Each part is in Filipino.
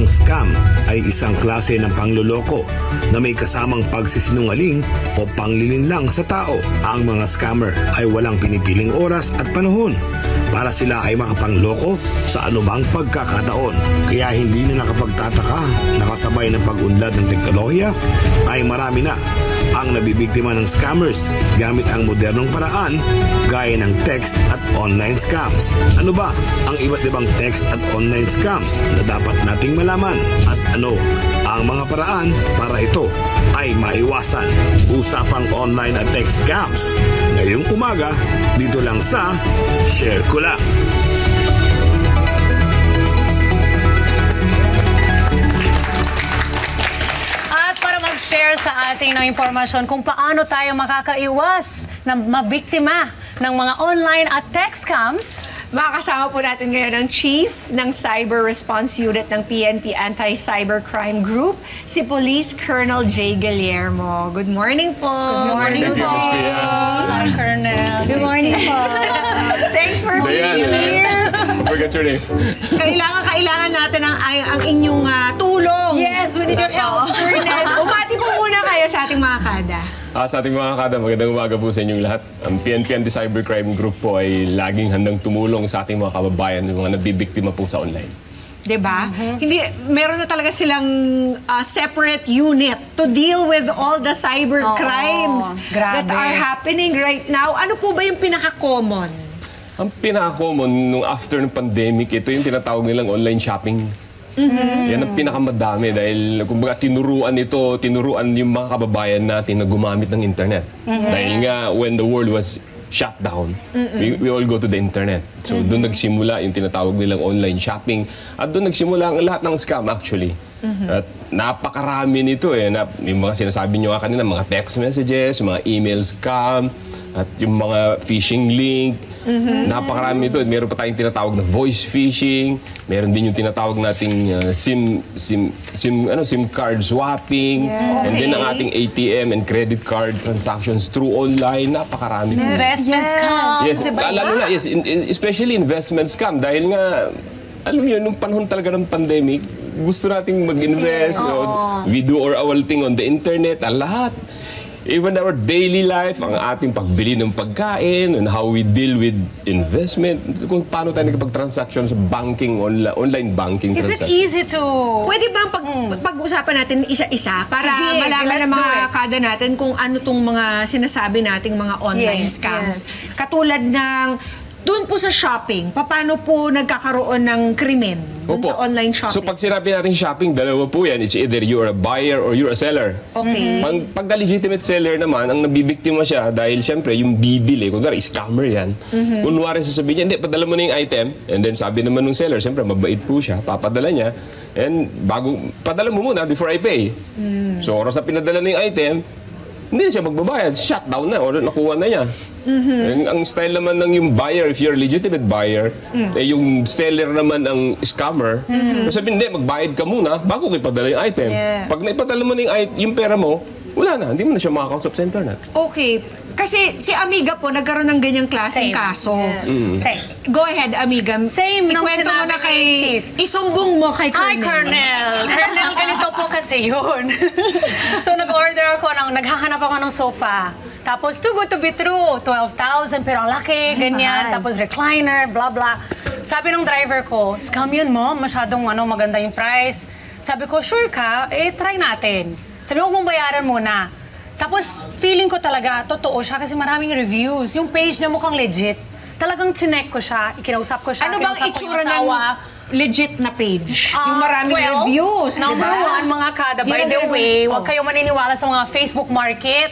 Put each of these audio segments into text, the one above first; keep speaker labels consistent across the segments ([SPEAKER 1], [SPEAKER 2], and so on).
[SPEAKER 1] Ang scam ay isang klase ng pangloloko na may kasamang pagsisinungaling o panglilinlang sa tao. Ang mga scammer ay walang pinipiling oras at panahon para sila ay makapangloko sa anumang pagkakataon. Kaya hindi na nakapagtataka na kasabay ng pag-unlad ng teknolohiya ay marami na ang nabibiktima ng scammers gamit ang modernong paraan gaya ng text at online scams. Ano ba ang iba't ibang text at online scams na dapat nating malaman at ano ang mga paraan para ito ay maiwasan? Usapang online at text scams ngayong umaga dito lang sa Share Ko Lang.
[SPEAKER 2] Share sa ating ng impormasyon kung paano tayo makakaiwas na mabiktima ng mga online at text scams.
[SPEAKER 3] Makakasama po natin ngayon ang Chief ng Cyber Response Unit ng PNP Anti-Cybercrime Group, si Police Colonel J. Guillermo. Good morning po.
[SPEAKER 2] Good morning po. Hi, Colonel.
[SPEAKER 3] Good morning po. Thanks for being here.
[SPEAKER 4] Forget your name.
[SPEAKER 3] Kailangan natin ang inyong tulong.
[SPEAKER 2] Yes, we need your help, Colonel.
[SPEAKER 3] Umati po muna kayo sa ating mga kada.
[SPEAKER 4] Sa ating mga kada, magandang umaga po sa inyong lahat. Ang PNP Anti-Cybercrime Group po ay laging handang tumulong sa ating mga kababayan, yung mga nabibiktima po sa online.
[SPEAKER 3] Diba? Hindi, meron na talaga silang separate unit to deal with all the cyber crimes that are happening right now. Ano po ba yung pinaka-common?
[SPEAKER 4] Ang pinaka-common, nung after ng pandemic, ito yung tinatawag nilang online shopping. Yan ang pinakamadami dahil kumbaga tinuruan yung mga kababayan natin na gumamit ng internet. Dahil nga when the world was shut down, we all go to the internet. So doon nagsimula yung tinatawag nilang online shopping at doon nagsimula ang lahat ng scam actually. At napakarami nito yung mga sinasabi nyo nga kanina, mga text messages, mga email scam, at yung mga phishing link. Napakarami ito. Meron pa tayong tinatawag na voice phishing. Meron din yung tinatawag nating SIM card swapping. And then ang ating ATM and credit card transactions through online. Napakarami.
[SPEAKER 2] Investment scam.
[SPEAKER 4] Yes, lalo na, yes, especially investment scam. Dahil nga, alam niyo, nung panahon talaga ng pandemic, gusto nating mag-invest. We do our thing on the internet, lahat. Even our daily life, ang ating pagbili ng pagkain, and how we deal with investment, kung paano tayo nagpag-transaction sa banking, online banking transaction.
[SPEAKER 2] Is it easy to...
[SPEAKER 3] Pwede ba pag-usapan natin isa-isa para malaman ng mga kada natin kung ano tong mga sinasabi nating mga online scams? Katulad ng, doon po sa shopping, paano po nagkakaroon ng krimen sa online shopping?
[SPEAKER 4] So pag sinabi natin shopping, dalawa po yan. It's either you're a buyer or you're a seller.
[SPEAKER 3] Okay.
[SPEAKER 4] Pagka legitimate seller naman, ang nabibiktima siya dahil siyempre yung bibili, kunwari scammer yan. Kunwari sasabihin niya, hindi, padala mo na yung item. And then sabi naman ng seller, siyempre mabait po siya, papadala niya. And padala mo muna before I pay. So oras na pinadala na yung item, hindi siya magbabayad, shutdown na, o nakuha na niya. Ang style naman ng yung buyer, if you're a legitimate buyer, yung seller naman ang scammer, sabihin, hindi, magbayad ka muna bago ko ipadala yung item. Pag naipadala mo na yung pera mo, wala na, hindi mo na siya makakausap sa internet.
[SPEAKER 3] Okay. Kasi si Amiga po, nagkaroon ng ganyang klaseng kaso.
[SPEAKER 2] Same.
[SPEAKER 3] Go ahead, Amiga.
[SPEAKER 2] Same nung
[SPEAKER 3] Ikwento mo na kay
[SPEAKER 2] Chief.
[SPEAKER 3] Isumbong mo kay
[SPEAKER 2] Hi,
[SPEAKER 3] Colonel.
[SPEAKER 2] Colonel. Colonel, ganito po kasi yun. So, nag-order ako naghahanap ako ng sofa. Tapos, too good to be true, 12,000, pero ang laki, ganyan. Tapos, recliner, blah, blah. Sabi ng driver ko, scam yun mo, masyadong maganda yung price. Sabi ko, sure ka? Try natin. Sabi ko, huwag mong bayaran muna. Tapos, feeling ko talaga, totoo siya kasi maraming reviews. Yung page niya mukhang legit. Talagang chinek ko siya, ikinausap ko siya,
[SPEAKER 3] ano bang itsura ng legit na page? Yung maraming reviews,
[SPEAKER 2] number one, mga kada, by the way, huwag kayo maniniwala sa mga Facebook market.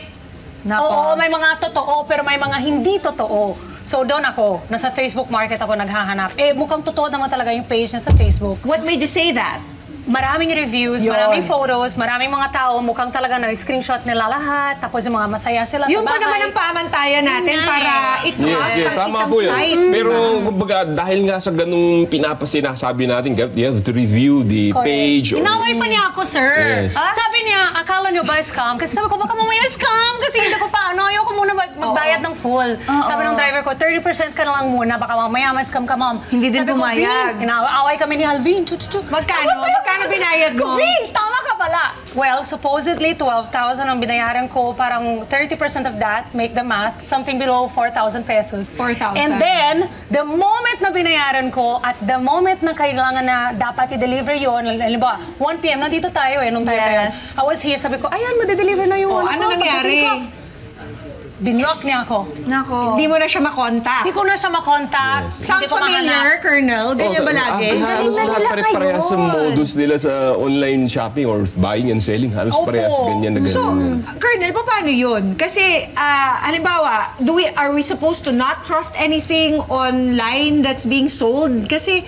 [SPEAKER 2] Oo, may mga totoo, pero may mga hindi totoo. So, doon ako, nasa Facebook market ako naghahanap. Mukhang totoo naman talaga yung page niya sa Facebook.
[SPEAKER 3] What made you say that?
[SPEAKER 2] Maraming reviews, maraming photos, maraming mga tao, mukhang talaga na-screenshot nila lahat, tapos yung mga masaya sila
[SPEAKER 3] yung
[SPEAKER 2] sa bahay.
[SPEAKER 3] Yung pa naman ang pamantayan natin para i-trust ang
[SPEAKER 4] tama
[SPEAKER 3] isang
[SPEAKER 4] po yun.
[SPEAKER 3] site.
[SPEAKER 4] Pero kumbaga, dahil nga sa ganung pinapasinasabi natin, you have to review the page.
[SPEAKER 2] Inaway pa niya ako, sir. Sabi niya, akala niyo ba scam? Kasi sabi ko, baka mamaya scam. Kasi hindi ko pa, ayoko muna magbayad ng full. Sabi ng driver ko, 30% ka na lang muna, baka mamaya may scam ka, ma'am.
[SPEAKER 3] Hindi din pumayag.
[SPEAKER 2] Inaaway kami ni Alvin.
[SPEAKER 3] Magkano Magkano binayad mo?
[SPEAKER 2] Vin, tama ka pala. Well, supposedly 12,000 ang binayaran ko. Parang 30% of that, make the math, something below 4,000 pesos.
[SPEAKER 3] 4,000.
[SPEAKER 2] And then, the moment na binayaran ko at the moment na kailangan na dapat i-deliver yun, halimbawa, 1 p.m. nandito tayo nung time na yun. I was here, sabi ko, ayan, madideliver na yung
[SPEAKER 3] ano nangyari?
[SPEAKER 2] Binlock niya ako.
[SPEAKER 5] Nako.
[SPEAKER 3] Hindi mo na siya makontak.
[SPEAKER 2] Hindi ko na siya makontak.
[SPEAKER 4] Yes.
[SPEAKER 3] Sounds familiar, Colonel. Ganyan ba lagi?
[SPEAKER 4] Halos lahat pare-parehas sa modus nila sa online shopping or buying and selling. Halos
[SPEAKER 2] Opo.
[SPEAKER 4] parehas ganyan na ganyan.
[SPEAKER 3] So, Colonel, paano yun? Kasi, halimbawa, are we supposed to not trust anything online that's being sold? Kasi,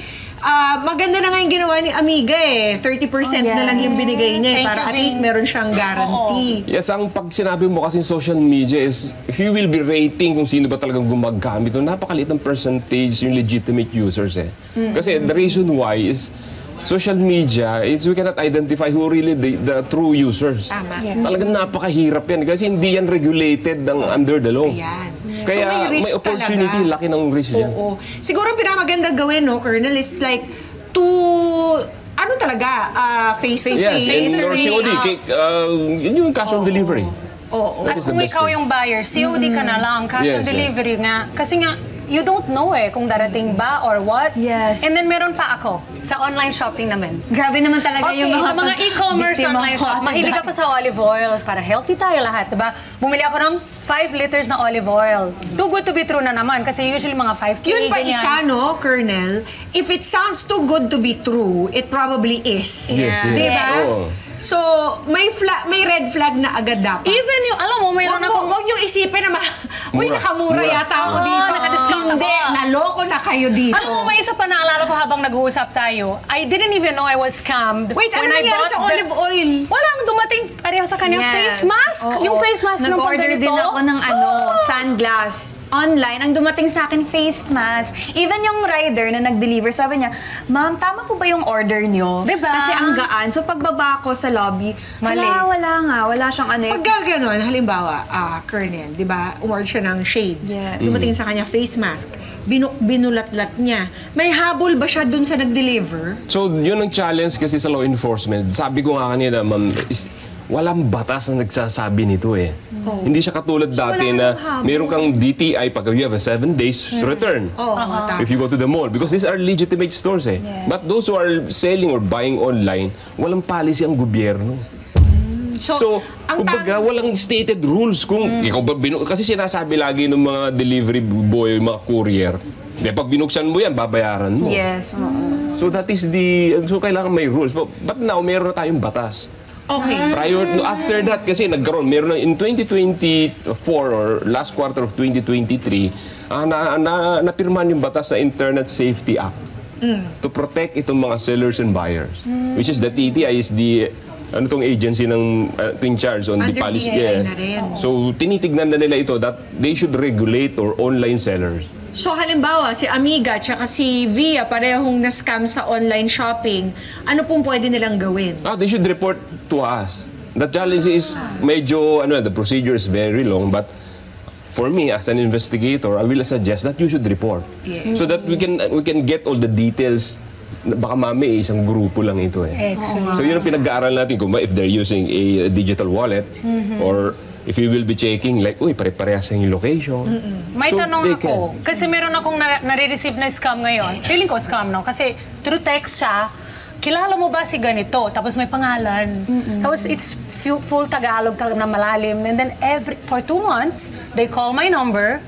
[SPEAKER 3] maganda na nga yung ginawa ni Amiga 30% na lang yung binigay niya
[SPEAKER 2] Thank
[SPEAKER 3] para
[SPEAKER 2] you,
[SPEAKER 3] at least
[SPEAKER 2] Vin.
[SPEAKER 3] meron siyang guarantee.
[SPEAKER 4] Yes, ang pag sinabi mo kasi social media is, if you will be rating kung sino ba talagang gumagamit, napakaliit ng percentage yung legitimate users Kasi the reason why is, social media is we cannot identify who really the true users.
[SPEAKER 3] Tama.
[SPEAKER 2] Yeah.
[SPEAKER 4] Talagang napakahirap yan kasi hindi yan regulated under the law.
[SPEAKER 3] Ayan.
[SPEAKER 4] Kaya
[SPEAKER 3] So, may risk
[SPEAKER 4] opportunity,
[SPEAKER 3] talaga.
[SPEAKER 4] laki ng risk yan.
[SPEAKER 3] Oo. Siguro ang pinakamaganda gawin, no, Colonel, is like to, ano talaga, face-to-face.
[SPEAKER 4] Yes, and or COD, yun yung cash on delivery.
[SPEAKER 3] Oo.
[SPEAKER 4] That
[SPEAKER 2] At
[SPEAKER 4] is the
[SPEAKER 2] kung
[SPEAKER 4] best
[SPEAKER 2] ikaw
[SPEAKER 4] thing.
[SPEAKER 2] yung buyer, COD ka na lang, cash on
[SPEAKER 4] Yes,
[SPEAKER 2] delivery nga. Kasi nga, you don't know kung darating ba or what.
[SPEAKER 5] Yes.
[SPEAKER 2] And then meron pa ako sa online shopping naman.
[SPEAKER 5] Grabe naman talaga
[SPEAKER 2] Okay,
[SPEAKER 5] yung mga
[SPEAKER 2] sa mga e-commerce
[SPEAKER 5] biktima
[SPEAKER 2] online
[SPEAKER 5] ko.
[SPEAKER 2] shop, mahilig ako sa olive oil para healthy tayo lahat, diba? Bumili ako ng 5 liters na olive oil. Too good to be true na naman kasi usually mga 5K,
[SPEAKER 3] Yun pa
[SPEAKER 2] ganyan.
[SPEAKER 3] isa, no, Colonel? If it sounds too good to be true, it probably is.
[SPEAKER 4] Yes, yes.
[SPEAKER 3] Diba?
[SPEAKER 4] Oo.
[SPEAKER 3] So, may red flag na agad dapat.
[SPEAKER 2] Even yung, alam mo, mayroon akong...
[SPEAKER 3] Huwag niyong isipin na uy,
[SPEAKER 4] Mura.
[SPEAKER 3] nakamura
[SPEAKER 4] Mura.
[SPEAKER 3] yata ako
[SPEAKER 2] Oo,
[SPEAKER 3] dito.
[SPEAKER 2] nakadiscount
[SPEAKER 3] Hindi,
[SPEAKER 2] ako.
[SPEAKER 3] naloko na kayo dito.
[SPEAKER 2] Alam mo, may isa pa naalala ko habang nag-uusap tayo. I didn't even know I was scammed.
[SPEAKER 3] Wait, ano
[SPEAKER 2] when I
[SPEAKER 3] nangyari
[SPEAKER 2] bought
[SPEAKER 3] sa olive oil?
[SPEAKER 2] Walang dumating pareho sa kanyang
[SPEAKER 5] Yes.
[SPEAKER 2] face mask.
[SPEAKER 5] Oo.
[SPEAKER 2] Yung face mask ng pag
[SPEAKER 5] Nag-order
[SPEAKER 2] ganito.
[SPEAKER 5] din ako ng sunglass. Online, ang dumating sa akin face mask. Even yung rider na nag-deliver, sabi niya, ma'am, tama po ba yung order niyo?
[SPEAKER 2] Diba?
[SPEAKER 5] Kasi ang gaan. So pagbaba ko sa lobby,
[SPEAKER 2] Mali.
[SPEAKER 5] wala siyang ano.
[SPEAKER 3] Pag gano'n, halimbawa, Colonel, di ba, umorder siya ng shades.
[SPEAKER 5] Yes.
[SPEAKER 3] Dumating sa kanya face mask. Binulat-lat niya. May habol ba siya dun sa nag-deliver?
[SPEAKER 4] So, yun ang challenge kasi sa law enforcement. Sabi ko nga kanina, ma'am, walang batas na nagsasabi nito Hindi siya katulad dati
[SPEAKER 3] wala
[SPEAKER 4] na
[SPEAKER 3] namang habol.
[SPEAKER 4] meron kang DTI pag you have a 7 days to return.
[SPEAKER 3] Tama.
[SPEAKER 4] If you go to the mall. Because these are legitimate stores
[SPEAKER 5] Yes.
[SPEAKER 4] But those who are selling or buying online, walang policy ang gobyerno. So,
[SPEAKER 3] ang
[SPEAKER 4] kumbaga, walang stated rules kung ikaw ba kasi sinasabi lagi ng mga delivery boy, mga courier, pag binuksan mo yan, babayaran mo.
[SPEAKER 5] Yes, oo.
[SPEAKER 4] So that is so kailangan may rules. But now, meron na tayong batas.
[SPEAKER 3] Okay.
[SPEAKER 4] Prior to, after that, kasi meron na in 2024 or last quarter of 2023, napirmahan yung batas na Internet Safety Act to protect itong mga sellers and buyers. Which is the TTI is the tong agency ng in charge on the
[SPEAKER 3] Under
[SPEAKER 4] policy.
[SPEAKER 3] PII
[SPEAKER 4] Yes.
[SPEAKER 3] na rin.
[SPEAKER 4] So tinitignan na nila ito that they should regulate or online sellers.
[SPEAKER 3] So halimbawa, si Amiga at si Via parehong na-scam sa online shopping, ano pong pwede nilang gawin?
[SPEAKER 4] They should report to us. The challenge is medyo, the procedure is very long, but for me, as an investigator, I will suggest that you should report.
[SPEAKER 3] Yes.
[SPEAKER 4] So that we can get all the details. Baka mami, isang grupo lang ito
[SPEAKER 2] Excellent.
[SPEAKER 4] So yun ang pinag-aaral natin kung if they're using a digital wallet or if you will be checking like, pare-parehas yung location.
[SPEAKER 2] May
[SPEAKER 4] So,
[SPEAKER 2] tanong
[SPEAKER 4] they
[SPEAKER 2] ako.
[SPEAKER 4] can.
[SPEAKER 2] Kasi meron akong nare-receive na scam ngayon. Feeling ko scam, no? Kasi through text siya, kilala mo ba si ganito? Tapos may pangalan. Tapos it's full Tagalog talaga na malalim. And then for 2 months, they call my number,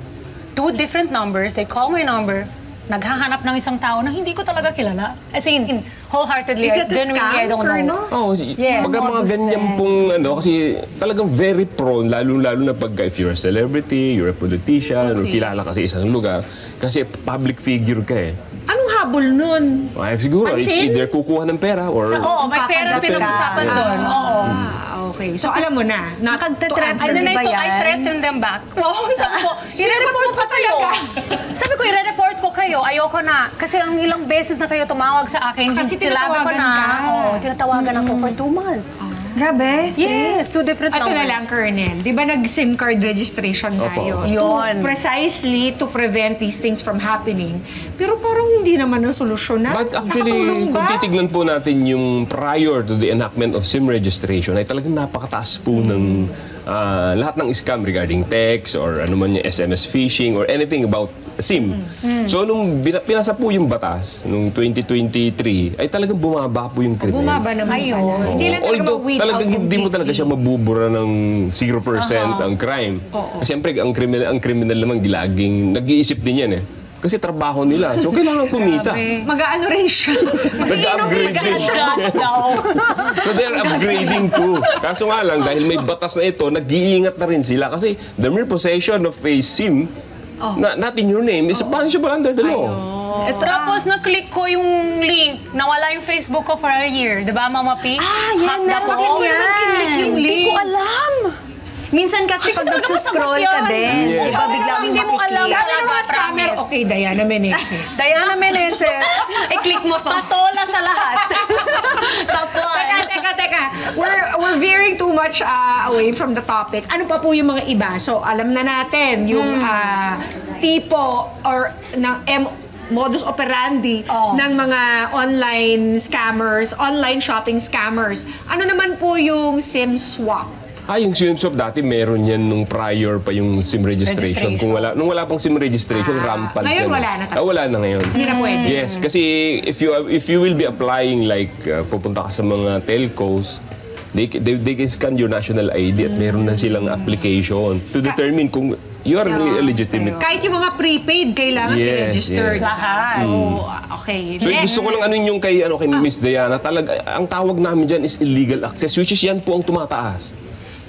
[SPEAKER 2] 2 different numbers, they call my number, naghahanap ng isang tao na hindi ko talaga kilala. As in, wholeheartedly,
[SPEAKER 3] Is it a
[SPEAKER 2] genuinely,
[SPEAKER 3] scam,
[SPEAKER 2] I don't know.
[SPEAKER 3] Colonel?
[SPEAKER 2] Yes.
[SPEAKER 4] Pagka mga ganyan pong, kasi talagang very prone, lalo-lalo na pag if you're a celebrity, you're a politician, or kilala ka sa isang lugar, kasi public figure ka
[SPEAKER 3] Anong habol nun?
[SPEAKER 4] Siguro, it's
[SPEAKER 3] Pansin?
[SPEAKER 4] either kukuha ng pera or...
[SPEAKER 2] Oo, may pera pinag-usapan doon. Oo.
[SPEAKER 3] Okay. So alam mo na, not to
[SPEAKER 5] Nakagte-threat
[SPEAKER 3] answer
[SPEAKER 2] And then
[SPEAKER 3] me.
[SPEAKER 5] ba
[SPEAKER 2] I
[SPEAKER 5] yan?
[SPEAKER 2] threatened them back. Wow, sabi ko,
[SPEAKER 3] Sinagot
[SPEAKER 2] i-report
[SPEAKER 3] mo
[SPEAKER 2] ko
[SPEAKER 3] pa
[SPEAKER 2] kayo.
[SPEAKER 3] talaga?
[SPEAKER 2] Sabi ko, i-report ko kayo, ayoko na. Kasi ang ilang beses na kayo tumawag sa akin,
[SPEAKER 3] Kasi
[SPEAKER 2] sinabi ko
[SPEAKER 3] tinatawagan
[SPEAKER 2] na,
[SPEAKER 3] ka.
[SPEAKER 2] tinatawagan ako for 2 months.
[SPEAKER 5] Grabe,
[SPEAKER 2] Yes, 2 different
[SPEAKER 3] At ito
[SPEAKER 2] numbers.
[SPEAKER 3] na lang, Colonel. Di ba nag-SIM card registration tayo?
[SPEAKER 2] Yun.
[SPEAKER 3] Precisely to prevent these things from happening. Pero parang hindi naman ang solusyon na.
[SPEAKER 4] But actually,
[SPEAKER 3] Nakatulong
[SPEAKER 4] kung
[SPEAKER 3] ba?
[SPEAKER 4] titignan po natin yung prior to the enactment of SIM registration, ay talagang napakataas po ng lahat ng scam regarding text or ano man yung SMS phishing or anything about SIM. So, nung pinasa po yung batas, nung 2023, ay talagang bumaba po yung krimen.
[SPEAKER 3] Bumaba naman pala. Hindi lang talaga
[SPEAKER 4] Although,
[SPEAKER 3] ma-weed out
[SPEAKER 4] talagang hindi mo talaga siya mabubura ng 0% ang crime. Siyempre, ang criminal naman laging nag-iisip din yan eh. Kasi trabaho nila. So, kailangan kumita.
[SPEAKER 3] Mag-ano rin siya.
[SPEAKER 4] Nag-upgrade din.
[SPEAKER 2] Mag-adjust daw.
[SPEAKER 4] So, they're upgrading too. Kaso nga lang, dahil may batas na ito, nag-iingat na rin sila. Kasi the mere possession of a SIM, not in your name, is punishable under the law.
[SPEAKER 2] Tapos na-click ko yung link, nawala yung Facebook ko for a year. Diba, Mama P?
[SPEAKER 5] yan,
[SPEAKER 2] Hacked ako.
[SPEAKER 5] meron din yan.
[SPEAKER 2] Hindi ko alam.
[SPEAKER 5] Minsan kasi pag nagsuscroll ka din,
[SPEAKER 4] Yes.
[SPEAKER 5] di ba bigla mo
[SPEAKER 2] Hindi mo alam.
[SPEAKER 3] Sabi ng
[SPEAKER 2] Talaga,
[SPEAKER 3] mga scammer,
[SPEAKER 2] promise.
[SPEAKER 3] okay, Diana Meneses.
[SPEAKER 2] Diana Meneses.
[SPEAKER 5] I-click mo to.
[SPEAKER 2] Patola sa lahat.
[SPEAKER 5] Tapos,
[SPEAKER 3] Teka. We're veering too much away from the topic. Ano pa po yung mga iba? So, alam na natin yung tipo or ng modus operandi ng mga online scammers, online shopping scammers. Ano naman po yung SIM swap?
[SPEAKER 4] Yung SIM swap dati meron yan nung prior pa yung SIM registration. Nung wala pang SIM registration, rampant
[SPEAKER 3] ngayon
[SPEAKER 4] yan.
[SPEAKER 3] wala na talaga.
[SPEAKER 4] Wala na ngayon.
[SPEAKER 3] Hindi na pwede.
[SPEAKER 4] Yes, kasi if you will be applying like pupunta ka sa mga telcos, they can scan your national ID at meron na silang application to determine kung you are really legitimate.
[SPEAKER 3] Kahit yung mga prepaid, kailangan
[SPEAKER 4] Yes,
[SPEAKER 3] i-registered.
[SPEAKER 4] yes.
[SPEAKER 2] Lahat.
[SPEAKER 3] So, okay.
[SPEAKER 4] So gusto ko lang yung kay Miss Diana, talaga ang tawag namin diyan is illegal access, which is yan po ang tumataas.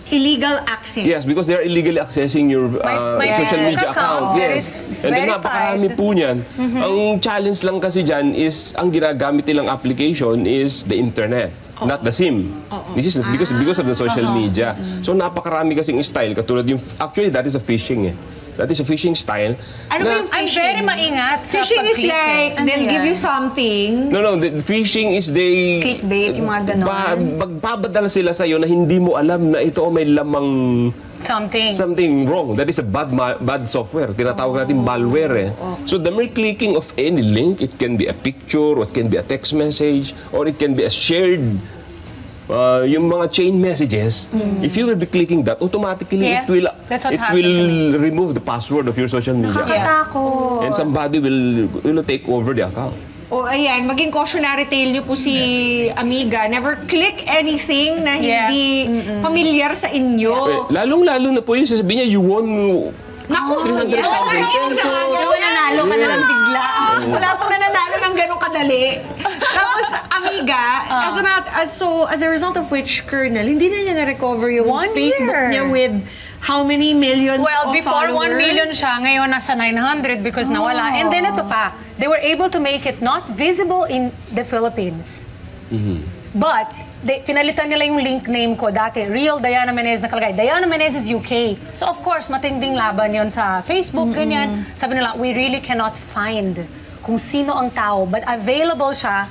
[SPEAKER 3] Illegal access.
[SPEAKER 4] Yes, because they're illegally accessing your
[SPEAKER 2] my
[SPEAKER 4] social
[SPEAKER 2] Facebook
[SPEAKER 4] media account.
[SPEAKER 2] account.
[SPEAKER 4] Yes.
[SPEAKER 2] It's
[SPEAKER 4] And then
[SPEAKER 2] verified.
[SPEAKER 4] napakarami po niyan. Ang challenge lang kasi dyan is, ang ginagamit nilang application is the internet. Not the SIM. This is because of the social media. So napakarami kasing style. Katulad yung, actually that is a phishing eh. That is a phishing style.
[SPEAKER 3] Ano ba yung
[SPEAKER 2] I'm
[SPEAKER 3] phishing?
[SPEAKER 2] very maingat sa
[SPEAKER 3] Phishing is
[SPEAKER 2] pag-click
[SPEAKER 3] like,
[SPEAKER 2] eh.
[SPEAKER 3] they'll give you something.
[SPEAKER 4] No, the phishing is they...
[SPEAKER 5] clickbait, yung mga ganon.
[SPEAKER 4] Magpapadala sila sa'yo na hindi mo alam na ito may lamang
[SPEAKER 2] Something.
[SPEAKER 4] wrong. That is a bad software. Tinatawag natin malware eh. So the mere clicking of any link, it can be a picture, or it can be a text message, or it can be a shared yung mga chain messages, if you will be clicking that, automatically
[SPEAKER 2] Yeah, that's what
[SPEAKER 4] it
[SPEAKER 2] happened
[SPEAKER 4] will remove the password of your social media.
[SPEAKER 5] nakakatakot.
[SPEAKER 4] And somebody will take over the account.
[SPEAKER 3] O ayan, maging cautionary tale niyo po si Amiga. Never click anything na hindi familiar sa inyo.
[SPEAKER 4] Lalong-lalo na po yung sasabihin niya, you won
[SPEAKER 3] Naku!
[SPEAKER 4] 300,000 pesos.
[SPEAKER 5] Nanalo ka na lang bigla.
[SPEAKER 3] Wala pang nananalo ng ganong kadali. Tapos, Amiga, as a result of which, Colonel, hindi na niya na-recover yung
[SPEAKER 2] 1
[SPEAKER 3] Facebook
[SPEAKER 2] year.
[SPEAKER 3] niya with how many millions
[SPEAKER 2] Well,
[SPEAKER 3] of
[SPEAKER 2] before
[SPEAKER 3] followers?
[SPEAKER 2] 1 million siya, ngayon nasa 900 because nawala. And then ito pa, they were able to make it not visible in the Philippines. But, pinalitan nila yung link name ko dati, Real Diana Menezes nakalagay. Diana Menezes UK. So of course, matinding laban yon sa Facebook, ganyan. Sabi nila, we really cannot find kung sino ang tao, but available siya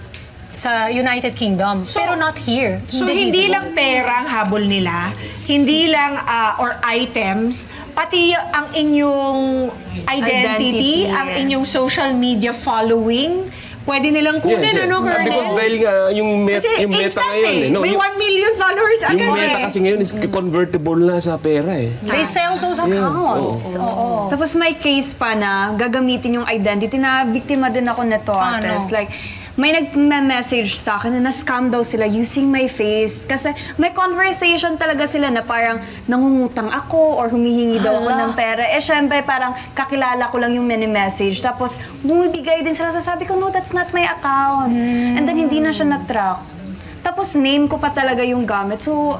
[SPEAKER 2] sa United Kingdom, pero not here.
[SPEAKER 3] So, hindi
[SPEAKER 2] visible.
[SPEAKER 3] lang pera ang habol nila, hindi lang or items, pati ang inyong identity, ang inyong social media following, pwede nilang kunin, ano, Colonel?
[SPEAKER 4] Because dahil nga, yung
[SPEAKER 3] Kasi
[SPEAKER 4] meta
[SPEAKER 3] instant
[SPEAKER 4] ngayon
[SPEAKER 3] eh. May 1 million followers agad
[SPEAKER 4] yung meta
[SPEAKER 3] eh.
[SPEAKER 4] kasi ngayon is convertible na sa pera eh.
[SPEAKER 2] They sell those accounts. Oo.
[SPEAKER 5] Tapos may case pa na gagamitin yung identity na biktima din ako nito, Ates. Like, may nag-message sa akin na na-scam daw sila using my face. Kasi may conversation talaga sila na parang nangungutang ako or humihingi daw ako ng pera. Eh, syempre, parang kakilala ko lang yung mini-message. Tapos, bumibigay din sila. Sasabi ko, no, that's not my account. And then, hindi na siya na-track. Tapos, name ko pa talaga yung gamit. So,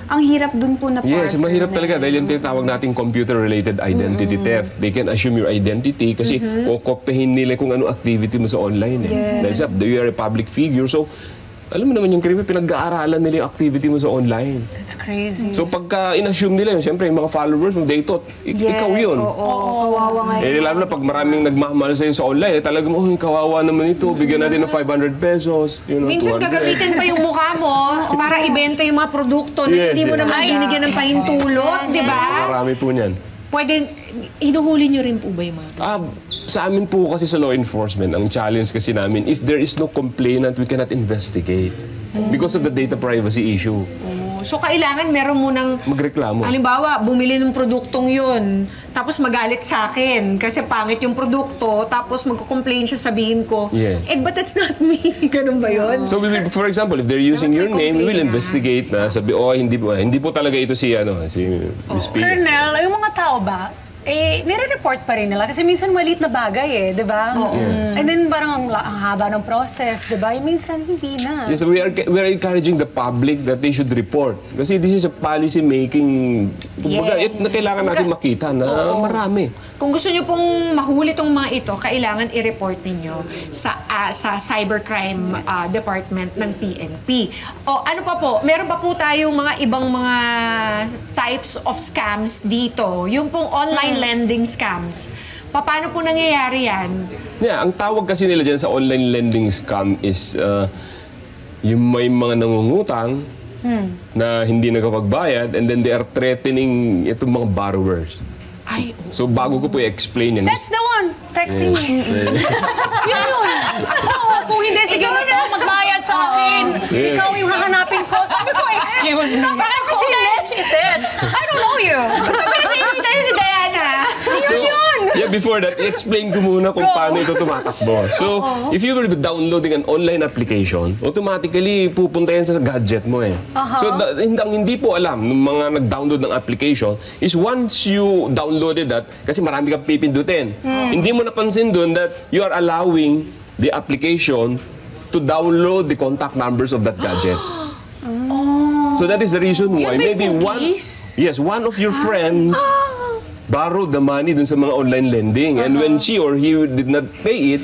[SPEAKER 5] ang hirap dun po na
[SPEAKER 4] Yes,
[SPEAKER 5] partner
[SPEAKER 4] mahirap
[SPEAKER 5] na
[SPEAKER 4] talaga
[SPEAKER 5] yun.
[SPEAKER 4] dahil yung tinatawag nating computer-related identity theft. They can assume your identity kasi kokopyahin nila kung ano activity mo sa online. Eh. Dahil you are a public figure. So, alam mo naman yung krimen, pinag-aaralan nila yung activity mo sa online.
[SPEAKER 2] That's crazy.
[SPEAKER 4] So pagka in-assume nila yun, siyempre yung mga followers mo, they thought, ikaw yun.
[SPEAKER 5] Kawawa nga yun.
[SPEAKER 4] Lalo na pag maraming nagmamahal sa'yo sa online, talagang, kawawa naman ito, bigyan natin ng 500 pesos.
[SPEAKER 3] Minsan
[SPEAKER 4] 200.
[SPEAKER 3] gagamitin pa yung mukha mo para ibenta yung mga produkto na hindi mo naman binigyan ng pahintulot, di ba?
[SPEAKER 4] Marami po niyan.
[SPEAKER 3] Pwede, hinuhuli nyo rin po ba yung mga
[SPEAKER 4] Sa amin po kasi sa law enforcement, ang challenge kasi namin, if there is no complainant, we cannot investigate. Because of the data privacy issue.
[SPEAKER 3] So, kailangan meron mo ng...
[SPEAKER 4] Magreklamo.
[SPEAKER 3] Halimbawa, bumili ng produktong yun, tapos magalit sa akin kasi pangit yung produkto, tapos magko-complain siya, sabihin ko,
[SPEAKER 4] Yes.
[SPEAKER 3] but that's not me. Ganun ba yun?
[SPEAKER 4] So, for example, if they're using your name, we will investigate na sabi, hindi po talaga ito si Miss Pia.
[SPEAKER 2] Colonel, yung mga tao ba, nire-report pa rin nila kasi minsan maliit na bagay di ba? And then parang ang haba ng process, di ba? Minsan hindi na.
[SPEAKER 4] Yes, we are encouraging the public that they should report. Kasi this is a policy making, na kailangan natin makita na marami.
[SPEAKER 3] Kung gusto nyo pong mahuli tong mga ito, kailangan i-report ninyo sa cybercrime department ng PNP. O ano pa po, meron pa po tayong mga ibang mga types of scams dito. Yung pong online lending scams. Paano po nangyayari yan?
[SPEAKER 4] Yeah, ang tawag kasi nila dyan sa online lending scam is yung may mga nangungutang na hindi nakapagbayad and then they are threatening itong mga borrowers.
[SPEAKER 3] Ay,
[SPEAKER 4] So bago ko po i-explain yan.
[SPEAKER 2] That's the one! Texting me. Yun! Oo, kung hindi, sige na to, magbayad sa akin.
[SPEAKER 4] Yeah.
[SPEAKER 2] Ikaw yung hahanapin ko. Sabi ko, excuse me. Bakit ko si Itech? I don't know you.
[SPEAKER 3] pinag-iingi tayo si Diana.
[SPEAKER 4] Yeah, before that, i-explain ko muna kung paano ito tumatakbo. So, if you were downloading an online application, automatically pupunta yan sa gadget mo So, hindi po alam ng mga nag-download ng application is once you downloaded that, kasi marami kang pipindutin, hindi mo napansin dun that you are allowing the application to download the contact numbers of that gadget. So that is the reason why maybe one of your friends borrowed the money dun sa mga online lending. And when she or he did not pay it,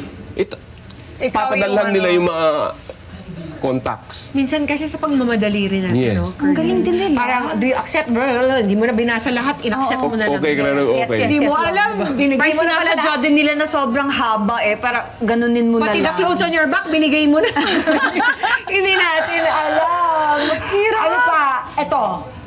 [SPEAKER 4] papadalhan nila yung mga contacts.
[SPEAKER 3] Minsan kasi sa pagmamadali rin natin,
[SPEAKER 4] Yes.
[SPEAKER 5] Ang galing din nila.
[SPEAKER 3] Parang, do you accept? Hindi mo na binasa lahat, in-accept mo na lang.
[SPEAKER 4] Okay, Claro, okay.
[SPEAKER 2] Yes,
[SPEAKER 3] Hindi mo alam, binigay
[SPEAKER 5] Parang
[SPEAKER 3] mo na pala
[SPEAKER 5] sinasadya
[SPEAKER 3] lahat.
[SPEAKER 5] din nila na sobrang haba para ganunin mo
[SPEAKER 3] Pati
[SPEAKER 5] na
[SPEAKER 3] the
[SPEAKER 5] lang.
[SPEAKER 3] clothes on your back, binigay mo na. Hindi natin alam. Hirap. Ano pa? Ito,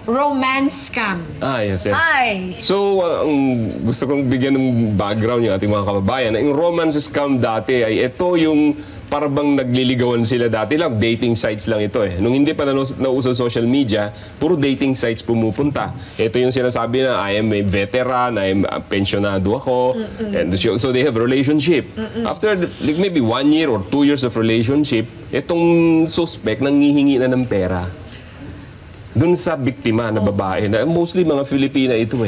[SPEAKER 3] romance scam.
[SPEAKER 4] Yes.
[SPEAKER 2] Ay.
[SPEAKER 4] So, ang gusto kong bigyan ng background yung ating mga kababayan. Yung romance scam dati ay ito yung parang nagliligawan sila dati lang. Dating sites lang ito Nung hindi pa nauso social media, puro dating sites pumupunta. Ito yung sinasabi na I am a veteran, I am pensionado ako. And so they have relationship. After like maybe 1 year or 2 years of relationship, itong suspect nanghihingi na ng pera. Doon sa biktima na babae, na mostly mga Filipina ito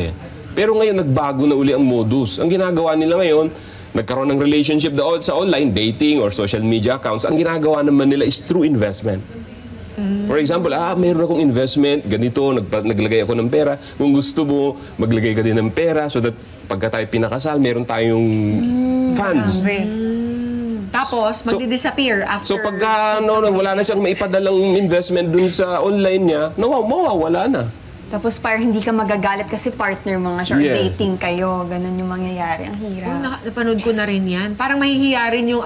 [SPEAKER 4] Pero ngayon nagbago na uli ang modus. Ang ginagawa nila ngayon, nagkaroon ng relationship sa online, dating or social media accounts. Ang ginagawa naman nila is through investment. For example, mayroon akong investment, ganito, naglagay ako ng pera. Kung gusto mo, maglagay ka din ng pera so that pagka tayo pinakasal, meron tayong funds.
[SPEAKER 3] Tapos, magdi-disappear after...
[SPEAKER 4] So pagka wala na siyang maipadalang investment dun sa online niya, mawawala na.
[SPEAKER 5] Tapos parang hindi ka magagalit kasi partner mo nga siya or dating kayo. Ganun yung mangyayari. Ang hirap.
[SPEAKER 3] Napanood ko na rin yan. Parang mahihiya rin yung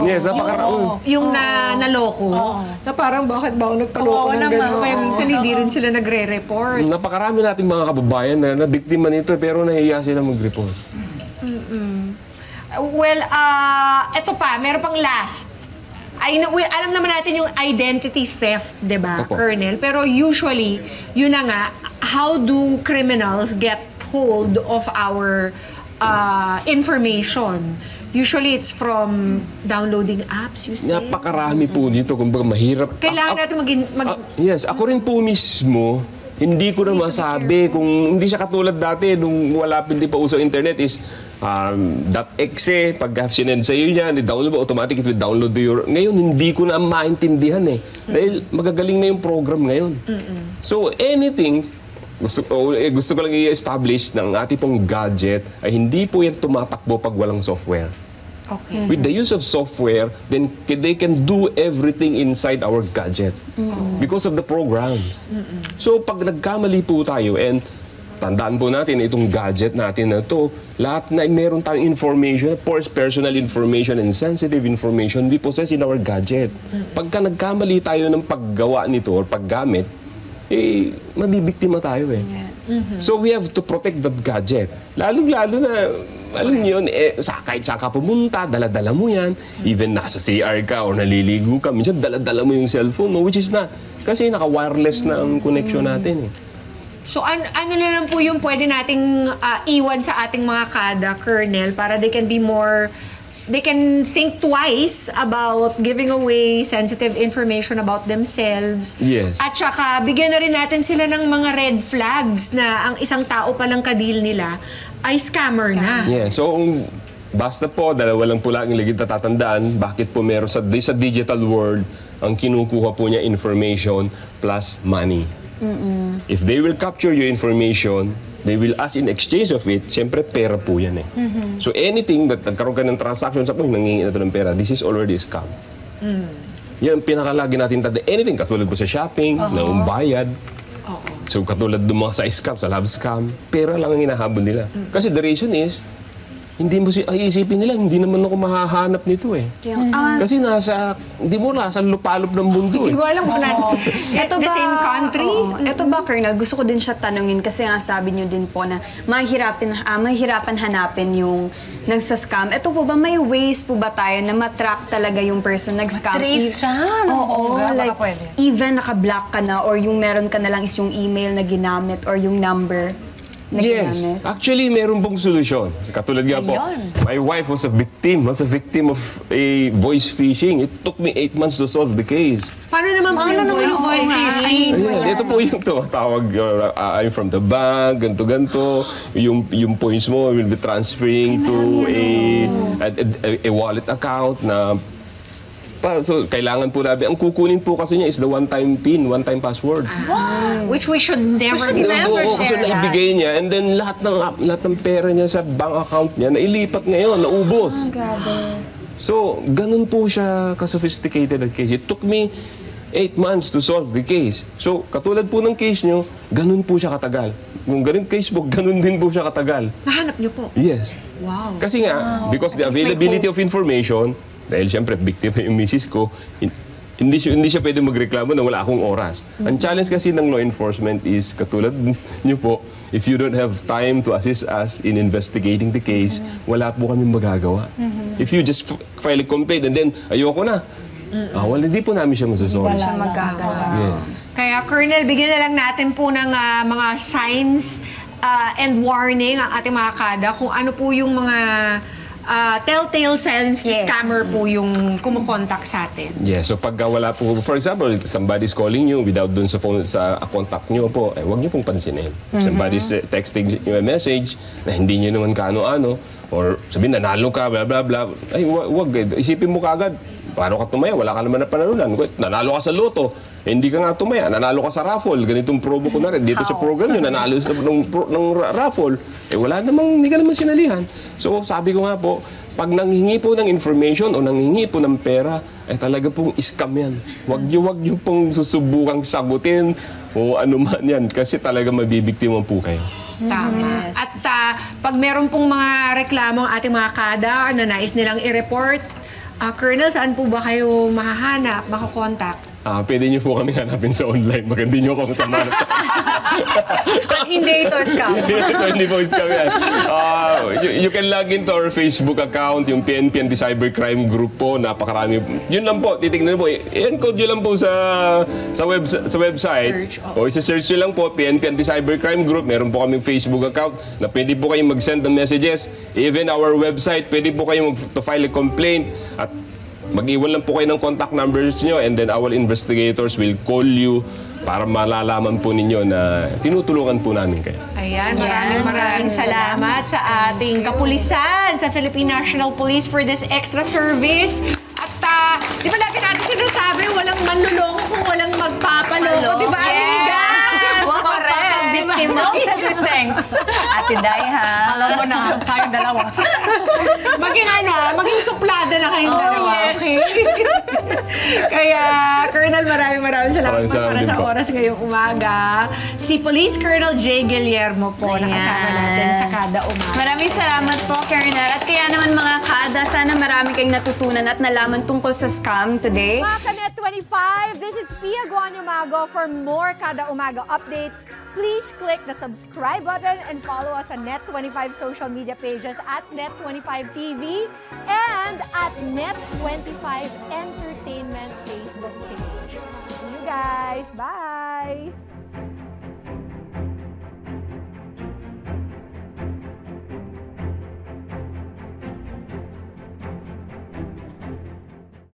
[SPEAKER 4] Yes, napakaraan.
[SPEAKER 3] yung naloko. Na parang bakit ba ako nagpaloko ng gano'n? Kaya minsan hindi rin sila nagre-report.
[SPEAKER 4] Napakarami nating mga kababayan na biktima nito pero nahihiya sila mag-report.
[SPEAKER 3] Well, eto pa, meron pang last. Alam naman natin yung identity theft, di ba,
[SPEAKER 4] Opo.
[SPEAKER 3] Colonel? Pero usually, yun na nga, how do criminals get hold of our information? Usually, it's from downloading apps, you say?
[SPEAKER 4] Napakarami po dito, kumbaga mahirap.
[SPEAKER 3] Kailangan natin
[SPEAKER 4] Yes, ako rin po mismo, hindi ko na masabi kung hindi siya katulad dati nung wala hindi pa uso internet is .exe, pag sinend sa iyo yan, i-download mo, automatic it will download to your... Ngayon, hindi ko na maintindihan Dahil magagaling na yung program ngayon. So, anything, gusto ko lang i-establish ng ating pong gadget ay hindi po yan tumatakbo pag walang software.
[SPEAKER 3] Okay.
[SPEAKER 4] With the use of software, then they can do everything inside our gadget because of the programs. So pag nagkamali po tayo, and tandaan po natin itong gadget natin na to, lahat na meron tayong information, personal information and sensitive information we possess in our gadget. Pagka nagkamali tayo ng paggawa nito or paggamit, mabibiktima tayo eh.
[SPEAKER 5] Yes.
[SPEAKER 4] So we have to protect that gadget. Lalo-lalo na, alam niyo yun, kahit saan ka pumunta, dala-dala mo yan. Even nasa CR ka o naliligo ka, minsan dala-dala mo yung cellphone mo, which is not. Kasi naka-wireless na ang connection natin eh.
[SPEAKER 3] So ano na lang po yung pwede nating iwan sa ating mga kada, Colonel, para they can think twice about giving away sensitive information about themselves.
[SPEAKER 4] Yes.
[SPEAKER 3] At saka, bigyan na rin natin sila ng mga red flags na ang isang tao palang kadil nila ay scammer na.
[SPEAKER 4] Yeah, so basta po, dalawa lang po lang yung ligid na tatandaan, bakit po meron sa digital world, ang kinukuha po niya information plus money. If they will capture your information, they will ask in exchange of it, siyempre pera po yan eh. So anything that nagkaroon ka ng transaction sa nangingi na ito ng pera, this is already a scam. Yan ang pinakalagi natin tanda. Anything, katulad po sa shopping, na umbayad. So katulad ng mga sa scam, sa love scam, pera lang ang hinahabol nila. Kasi the reason is, hindi mo isipin nila, hindi naman ako mahahanap nito eh. Kasi hindi mo nasa lupalop ng mundo eh.
[SPEAKER 3] Hindi mo alam kung nasa the same country.
[SPEAKER 5] Ito ba, Colonel, gusto ko din siya tanungin kasi nga sabi niyo din po na mahirapan hanapin yung nagsascam. Ito po ba, may ways po ba tayo na matrack talaga yung person nag-scam?
[SPEAKER 2] Trace siya?
[SPEAKER 5] Oo, like even naka-block ka na or yung meron ka na lang is yung email na ginamit or yung number na
[SPEAKER 4] Yes.
[SPEAKER 5] ginamit.
[SPEAKER 4] Actually, meron pong solusyon. Katulad nga po, my wife was a victim of a voice phishing. It took me 8 months to solve the case.
[SPEAKER 3] Paano naman po yung voice phishing?
[SPEAKER 4] Ayan, ito po yung tawag, I'm from the bank, ganto-ganto. Yung points mo will be transferring to a wallet account na so, kailangan po namin. Ang kukunin po kasi niya is the one-time PIN, one-time password.
[SPEAKER 3] Which we should never do.
[SPEAKER 4] So, naibigay niya, and then lahat ng pera niya sa bank account niya, nailipat ngayon, naubos. So, ganun po siya ka-sophisticated ang case. It took me 8 months to solve the case. So, katulad po ng case niyo, ganun po siya katagal. Kung ganun case po, ganun din po siya katagal.
[SPEAKER 3] Nahanap niyo po?
[SPEAKER 4] Yes.
[SPEAKER 3] Wow.
[SPEAKER 4] Kasi nga, because the availability of information, dahil siyempre, biktima yung misis ko, hindi siya pwede magreklamo na wala akong oras. Ang challenge kasi ng law enforcement is, katulad niyo po, if you don't have time to assist us in investigating the case, wala po kami magagawa. If you just file a complaint and then, ayoko na, hindi po namin siya masasolve.
[SPEAKER 5] Wala siya magagawa.
[SPEAKER 4] Yes.
[SPEAKER 3] Kaya, Colonel, bigyan na lang natin po ng mga signs and warning ang ating mga kada kung ano po yung mga telltale signs na scammer po yung kumukontak sa atin.
[SPEAKER 4] Yeah, so pag wala po, for example, somebody's calling you without dun sa phone, sa contact nyo po, huwag nyo pong pansinin. Somebody's texting you a message na hindi nyo naman kaano-ano, or sabihin, nanalo ka, blah, blah, blah. Ay, wag, isipin mo kagad, paano ka tumaya? Wala ka naman na panalunan. Nanalo ka sa loto, hindi ka nga tumaya. Nanalo ka sa raffle, ganitong promo ko na rin. Dito sa program yun, nanalo ng raffle. Wala namang, hindi ka naman sinalihan. So, sabi ko nga po, pag nanghingi po ng information o nanghingi po ng pera, talaga pong scam yan. Wag nyo pong susubukang sagutin o ano man yan, kasi talaga mabibiktima po kayo.
[SPEAKER 3] Tama. At pag meron pong mga reklamo ang ating mga kada na nais nilang i-report, Colonel, saan po ba kayo mahahanap, makakontakt?
[SPEAKER 4] Pwede niyo po kami hanapin sa online. Baka hindi niyo ako masama.
[SPEAKER 2] Hindi ito scam.
[SPEAKER 4] So, hindi po scam yan. You can log into our Facebook account, yung PNP Anti-Cybercrime Group po. Napakarami. Yun lang po, titignan po. I-encode nyo lang po sa website. O isa-search nyo lang po, PNP Anti-Cybercrime Group. Meron po kaming Facebook account na pwede po kayong mag-send ng messages. Even our website, pwede po kayong to file a complaint. At mag-iwan lang po kayo ng contact numbers nyo, and then our investigators will call you para malalaman po ninyo na tinutulungan po namin kayo.
[SPEAKER 3] Ayan, maraming salamat sa ating kapulisan, sa Philippine National Police for this extra service. At di ba lagi natin sinasabi, walang manluloko kung walang magpapaloko, di ba?
[SPEAKER 2] Yes!
[SPEAKER 3] Amiga?
[SPEAKER 2] Correct. Thanks.
[SPEAKER 5] Ate Daiha.
[SPEAKER 2] Alam mo na, tayong dalawa.
[SPEAKER 3] maging suplada na kayong dalawa,
[SPEAKER 2] yes.
[SPEAKER 3] okay? Kaya, Colonel, maraming salamat
[SPEAKER 4] Maraming salamat
[SPEAKER 3] para
[SPEAKER 4] din
[SPEAKER 3] sa
[SPEAKER 4] po.
[SPEAKER 3] oras ngayong umaga. Si Police Colonel J. Guillermo po,
[SPEAKER 5] Ayan.
[SPEAKER 3] nakasama natin sa Kada Umaga.
[SPEAKER 5] Maraming salamat po, Colonel. At kaya naman mga kada, sana marami kayong natutunan at nalaman tungkol sa scam today.
[SPEAKER 3] Mga Kanet 25, this is Pia Guanyo Mago. For more Kada Umaga updates, please click the subscribe button and follow us on Net25 social media pages at Net25TV and at Net25 Entertainment Facebook page. See you guys. Bye!